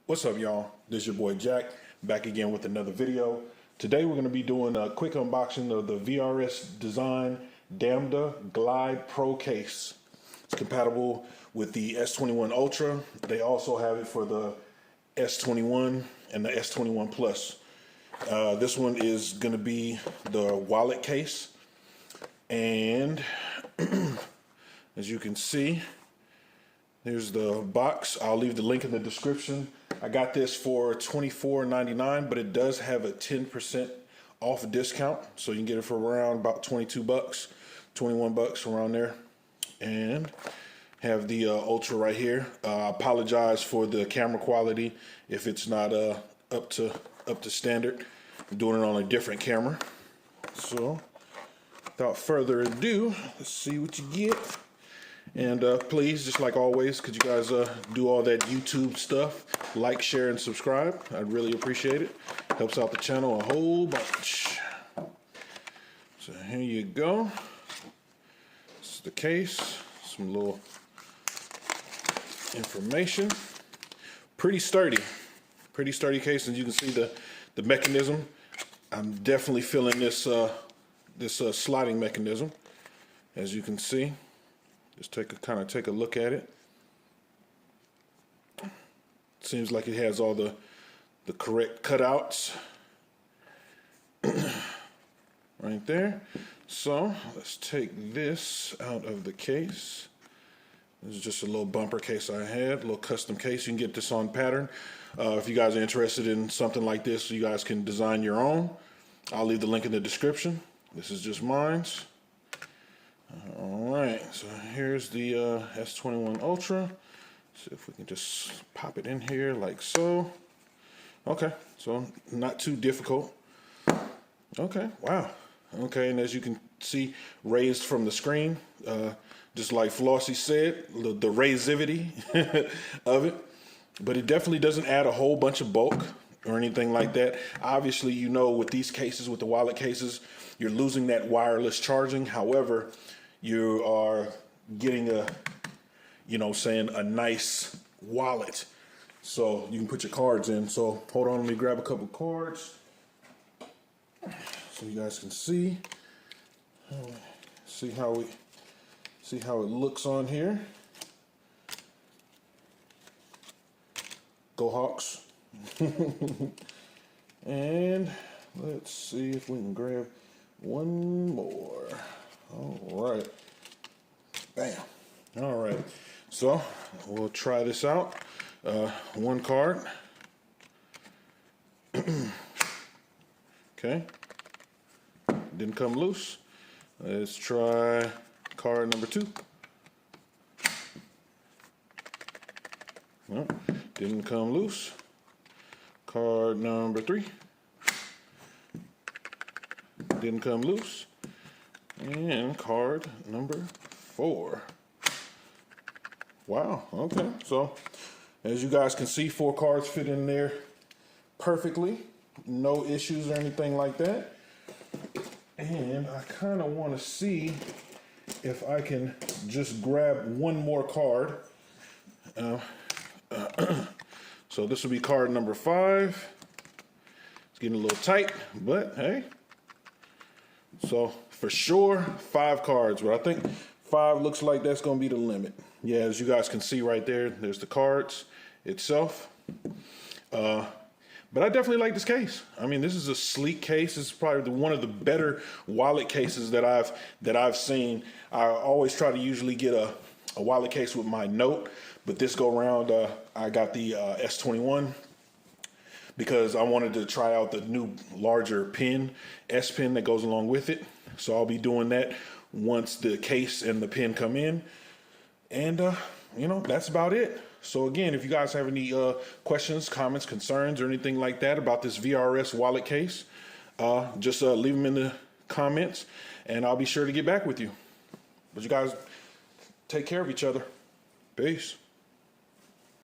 What's up, y'all? This is your boy Jack, back again with another video. Today we're going to be doing a quick unboxing of the VRS Design Damda Glide Pro case. It's compatible with the S21 Ultra. They also have it for the S21 and the S21 Plus. This one is going to be the wallet case. And as you can see, here's the box. I'll leave the link in the description. I got this for $24.99, but it does have a 10% off discount. So you can get it for around about 22 bucks, 21 bucks around there. And have the Ultra right here. I apologize for the camera quality if it's not up to standard. I'm doing it on a different camera. So without further ado, let's see what you get. And please, just like always, could you guys do all that YouTube stuff? Like, share, and subscribe. I'd really appreciate it. Helps out the channel a whole bunch. So here you go. This is the case. Some little information. Pretty sturdy. Pretty sturdy case. As you can see the mechanism. I'm definitely feeling this sliding mechanism. As you can see. Just kind of take a look at it. Seems like it has all the correct cutouts right there. So let's take this out of the case. This is just a little bumper case I had, a little custom case. You can get this on pattern. If you guys are interested in something like this, you guys can design your own. I'll leave the link in the description. This is just mine's. Alright, so here's the S21 Ultra. See if we can just pop it in here like so. Okay, so not too difficult. Okay, wow. Okay, and as you can see, raised from the screen, just like Flossie said, the raisivity of it. But it definitely doesn't add a whole bunch of bulk or anything like that. Obviously, you know, with these cases, with the wallet cases, you're losing that wireless charging. However, you are getting a nice wallet. So you can put your cards in. So hold on, let me grab a couple cards so you guys can see. See how it looks on here. Go Hawks. And let's see if we can grab one more. All right. Bam. All right. So we'll try this out. One card. Okay. Didn't come loose. Let's try card number 2. No, didn't come loose. Card number 3. Didn't come loose. And card number 4. Wow, okay. So as you guys can see, 4 cards fit in there perfectly. No issues or anything like that. And I kind of want to see if I can just grab one more card. So this will be card number 5. It's getting a little tight, but hey. So for sure, 5 cards, but I think 5 looks like that's going to be the limit. Yeah, as you guys can see right there, there's the cards itself. But I definitely like this case. I mean, this is a sleek case. This is probably one of the better wallet cases that I've seen. I always try to usually get a wallet case with my Note, but this go around, I got the S21 because I wanted to try out the new larger pen, S pen that goes along with it. So I'll be doing that once the case and the pen come in. And, that's about it. So again, if you guys have any questions, comments, concerns, or anything like that about this VRS wallet case, just leave them in the comments, and I'll be sure to get back with you. But you guys take care of each other. Peace.